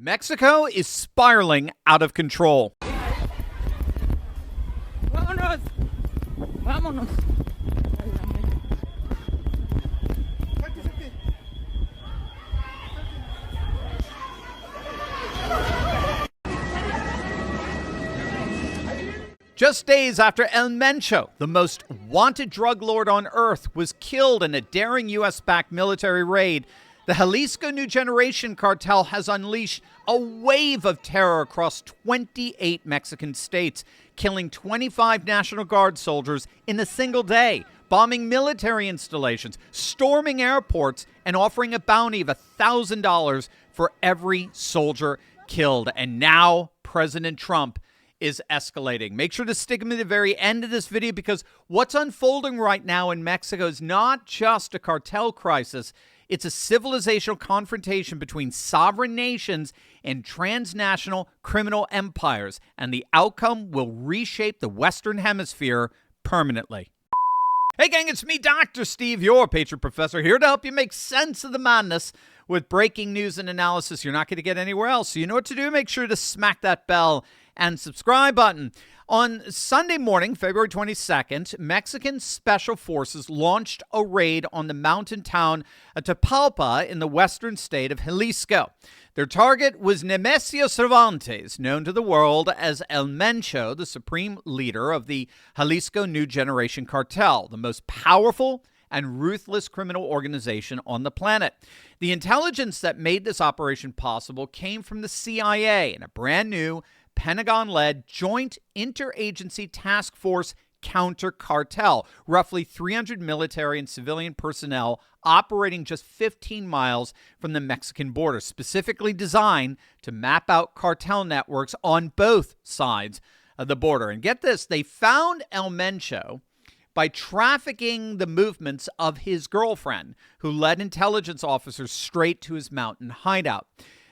Mexico is spiraling out of control. Vámonos. Vámonos. Just days after El Mencho, the most wanted drug lord on earth, was killed in a daring U.S.-backed military raid, the Jalisco New Generation Cartel has unleashed a wave of terror across 28 Mexican states, killing 25 National Guard soldiers in a single day, bombing military installations, storming airports, and offering a bounty of $1,000 for every soldier killed. And now President Trump is escalating. Make sure to stick him to the very end of this video, because what's unfolding right now in Mexico is not just a cartel crisis. It's a civilizational confrontation between sovereign nations and transnational criminal empires, and the outcome will reshape the Western Hemisphere permanently. Hey gang, it's me, Dr. Steve, your Patriot Professor, here to help you make sense of the madness with breaking news and analysis you're not going to get anywhere else. So you know what to do. Make sure to smack that bell and subscribe button. On Sunday morning, February 22nd, Mexican Special Forces launched a raid on the mountain town of Tapalpa in the western state of Jalisco. Their target was Nemesio Cervantes, known to the world as El Mencho, the supreme leader of the Jalisco New Generation Cartel, the most powerful and ruthless criminal organization on the planet. The intelligence that made this operation possible came from the CIA in a brand new Pentagon-led Joint Interagency Task Force Counter-Cartel, roughly 300 military and civilian personnel operating just 15 miles from the Mexican border, specifically designed to map out cartel networks on both sides of the border. And get this, they found El Mencho by trafficking the movements of his girlfriend, who led intelligence officers straight to his mountain hideout.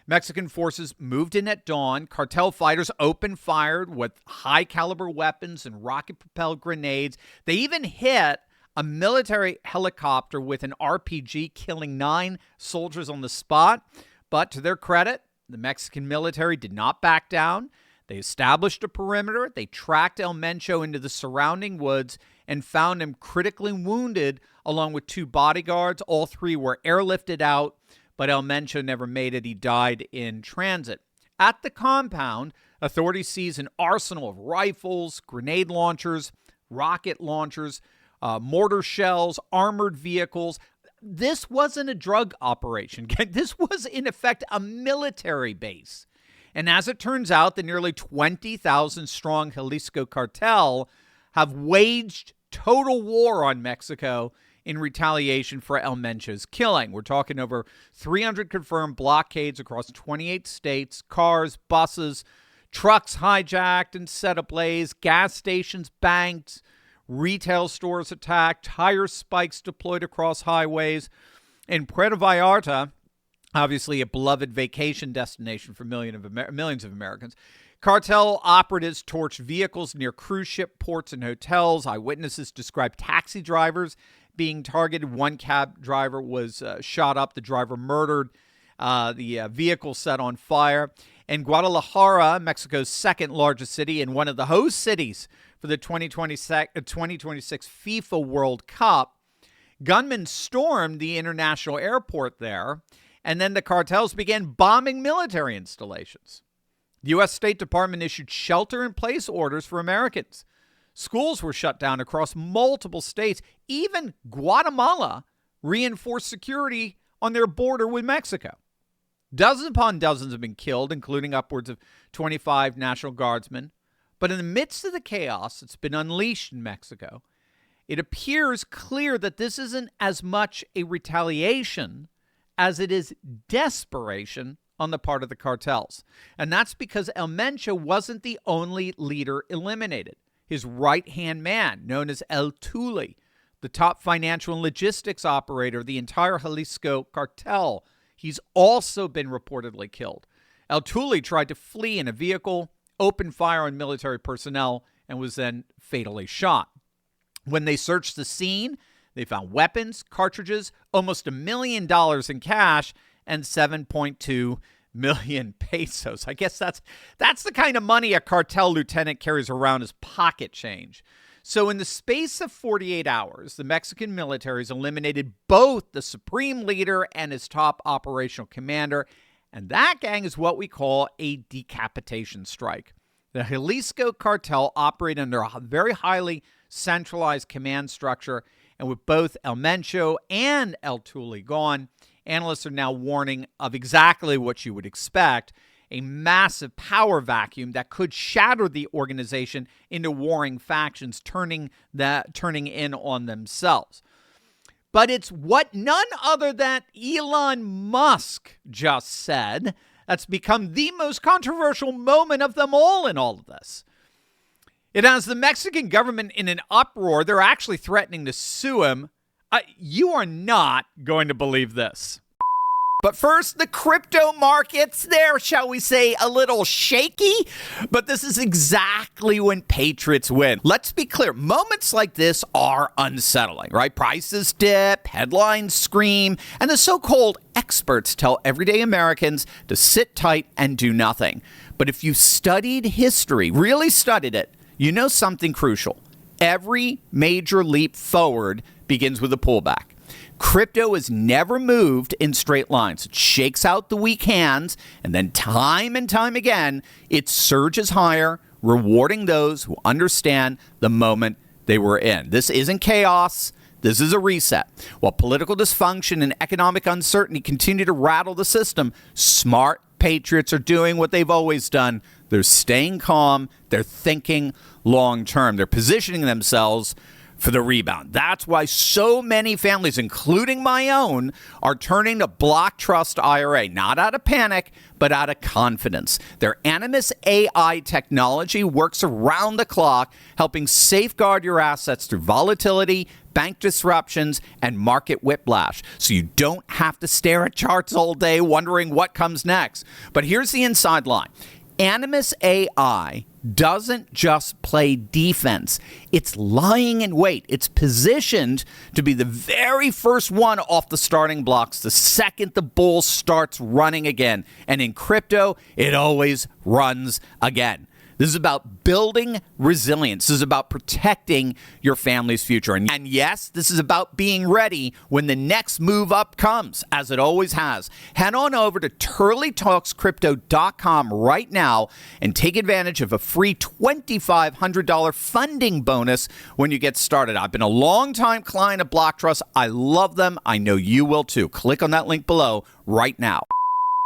Mexican forces moved in at dawn. Cartel fighters opened fire with high-caliber weapons and rocket-propelled grenades. They even hit a military helicopter with an RPG, killing 9 soldiers on the spot. But to their credit, the Mexican military did not back down. They established a perimeter. They tracked El Mencho into the surrounding woods and found him critically wounded along with 2 bodyguards. All 3 were airlifted out, but El Mencho never made it. He died in transit. At the compound, authorities seized an arsenal of rifles, grenade launchers, rocket launchers, mortar shells, armored vehicles. This wasn't a drug operation. This was, in effect, a military base. And as it turns out, the nearly 20,000-strong Jalisco cartel have waged total war on Mexico in retaliation for El Mencho's killing. We're talking over 300 confirmed blockades across 28 states, cars, buses, trucks hijacked and set ablaze, gas stations banked, retail stores attacked, tire spikes deployed across highways. In Puerto Vallarta, obviously a beloved vacation destination for millions of Americans, cartel operatives torched vehicles near cruise ship ports and hotels. Eyewitnesses described taxi drivers being targeted. One cab driver was shot up. The driver murdered. The vehicle set on fire. In Guadalajara, Mexico's second largest city and one of the host cities for the 2026 FIFA World Cup, gunmen stormed the international airport there, and then the cartels began bombing military installations. The U.S. State Department issued shelter-in-place orders for Americans. Schools were shut down across multiple states. Even Guatemala reinforced security on their border with Mexico. Dozens upon dozens have been killed, including upwards of 25 National Guardsmen. But in the midst of the chaos that's been unleashed in Mexico, it appears clear that this isn't as much a retaliation as it is desperation on the part of the cartels. And that's because El Mencho wasn't the only leader eliminated. His right-hand man, known as El Turley, the top financial and logistics operator of the entire Jalisco cartel, he's also been reportedly killed. El Turley tried to flee in a vehicle, opened fire on military personnel, and was then fatally shot. When they searched the scene, they found weapons, cartridges, almost $1 million in cash, and $7.2 million pesos. I guess that's the kind of money a cartel lieutenant carries around as pocket change. So in the space of 48 hours, the Mexican military has eliminated both the supreme leader and his top operational commander, and that, gang, is what we call a decapitation strike. The Jalisco cartel operate under a very highly centralized command structure, and with both El Mencho and El Turley gone, analysts are now warning of exactly what you would expect: a massive power vacuum that could shatter the organization into warring factions, turning in on themselves. But it's what none other than Elon Musk just said that's become the most controversial moment of them all in all of this. It has the Mexican government in an uproar. They're actually threatening to sue him. You are not going to believe this. But first, the crypto markets, they're, shall we say, a little shaky. But this is exactly when patriots win. Let's be clear. Moments like this are unsettling, right? Prices dip, headlines scream, and the so-called experts tell everyday Americans to sit tight and do nothing. But if you studied history, really studied it, you know something crucial. Every major leap forward begins with a pullback. Crypto has never moved in straight lines. It shakes out the weak hands, and then time and time again, it surges higher, rewarding those who understand the moment they were in. This isn't chaos. This is a reset. While political dysfunction and economic uncertainty continue to rattle the system, smart patriots are doing what they've always done. They're staying calm. They're thinking long term. They're positioning themselves for the rebound. That's why so many families, including my own, are turning to Block Trust IRA, not out of panic, but out of confidence. Their Animus AI technology works around the clock, helping safeguard your assets through volatility, bank disruptions, and market whiplash, so you don't have to stare at charts all day wondering what comes next. But here's the inside line. Animus AI doesn't just play defense. It's lying in wait. It's positioned to be the very first one off the starting blocks the second the bull starts running again. And in crypto, it always runs again. This is about building resilience. This is about protecting your family's future. And yes, this is about being ready when the next move up comes, as it always has. Head on over to turleytalkscrypto.com right now and take advantage of a free $2,500 funding bonus when you get started. I've been a long-time client of Block Trust. I love them. I know you will too. Click on that link below right now.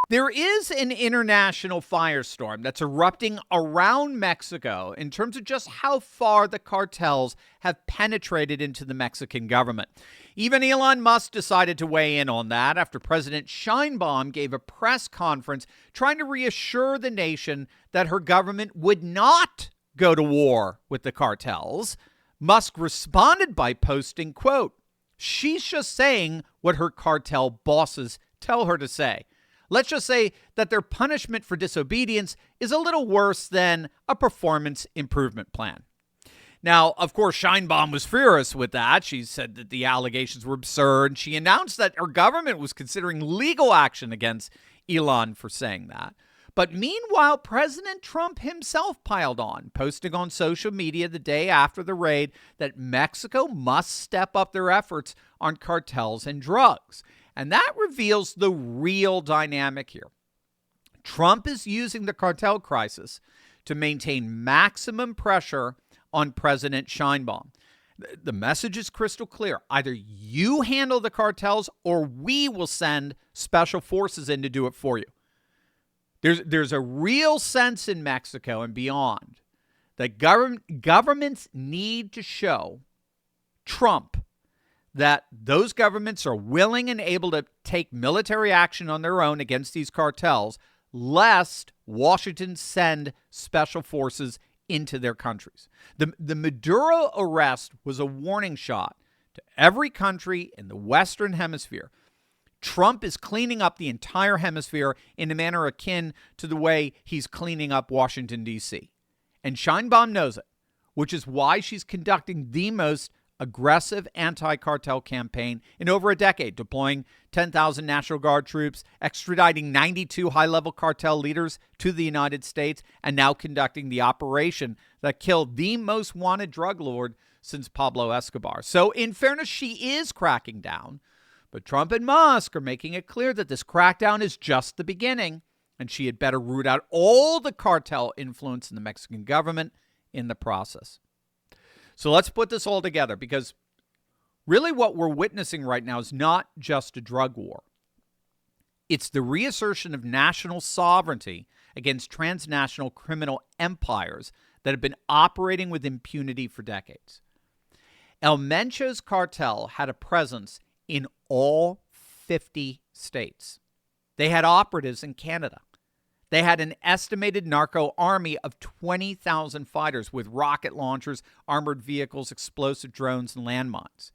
There is an international firestorm that's erupting around Mexico in terms of just how far the cartels have penetrated into the Mexican government. Even Elon Musk decided to weigh in on that after President Sheinbaum gave a press conference trying to reassure the nation that her government would not go to war with the cartels. Musk responded by posting, quote, "She's just saying what her cartel bosses tell her to say. Let's just say that their punishment for disobedience is a little worse than a performance improvement plan." Now, of course, Sheinbaum was furious with that. She said that the allegations were absurd. She announced that her government was considering legal action against Elon for saying that. But meanwhile, President Trump himself piled on, posting on social media the day after the raid that Mexico must step up their efforts on cartels and drugs. And that reveals the real dynamic here. Trump is using the cartel crisis to maintain maximum pressure on President Sheinbaum. The message is crystal clear. Either you handle the cartels or we will send special forces in to do it for you. There's a real sense in Mexico and beyond that governments need to show Trump that those governments are willing and able to take military action on their own against these cartels, lest Washington send special forces into their countries. The Maduro arrest was a warning shot to every country in the Western Hemisphere. Trump is cleaning up the entire hemisphere in a manner akin to the way he's cleaning up Washington, D.C. And Sheinbaum knows it, which is why she's conducting the most aggressive anti-cartel campaign in over a decade, deploying 10,000 National Guard troops, extraditing 92 high-level cartel leaders to the United States, and now conducting the operation that killed the most wanted drug lord since Pablo Escobar. So in fairness, she is cracking down, but Trump and Musk are making it clear that this crackdown is just the beginning, and she had better root out all the cartel influence in the Mexican government in the process. So let's put this all together, because really what we're witnessing right now is not just a drug war. It's the reassertion of national sovereignty against transnational criminal empires that have been operating with impunity for decades. El Mencho's cartel had a presence in all 50 states. They had operatives in Canada. They had an estimated narco army of 20,000 fighters with rocket launchers, armored vehicles, explosive drones, and landmines.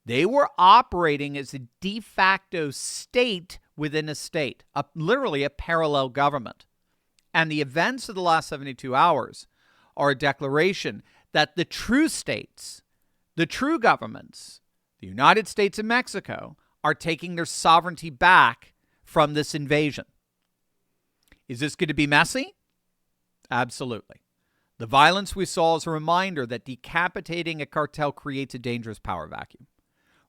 They were operating as a de facto state within a state, literally a parallel government. And the events of the last 72 hours are a declaration that the true states, the true governments, the United States and Mexico, are taking their sovereignty back from this invasion. Is this going to be messy? Absolutely. The violence we saw is a reminder that decapitating a cartel creates a dangerous power vacuum.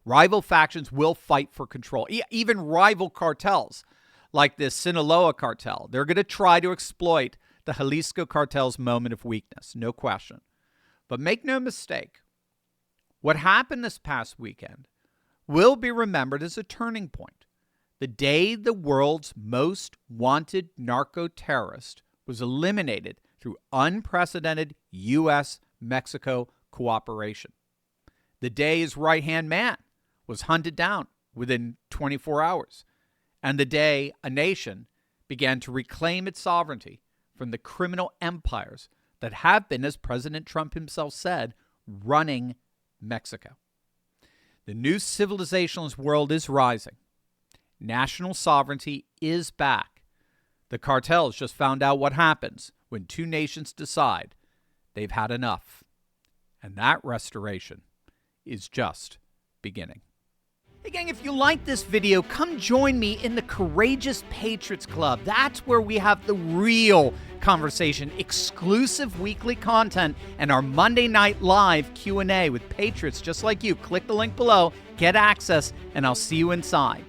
Rival factions will fight for control. Even rival cartels, like this Sinaloa cartel, they're going to try to exploit the Jalisco cartel's moment of weakness, no question. But make no mistake, what happened this past weekend will be remembered as a turning point. The day the world's most wanted narco-terrorist was eliminated through unprecedented U.S.-Mexico cooperation. The day his right-hand man was hunted down within 24 hours. And the day a nation began to reclaim its sovereignty from the criminal empires that have been, as President Trump himself said, running Mexico. The new civilizationalist world is rising. National sovereignty is back. The cartels just found out what happens when two nations decide they've had enough. And that restoration is just beginning. Hey gang, if you like this video, come join me in the Courageous Patriots Club. That's where we have the real conversation, exclusive weekly content, and our Monday night live Q&A with patriots just like you. Click the link below, get access, and I'll see you inside.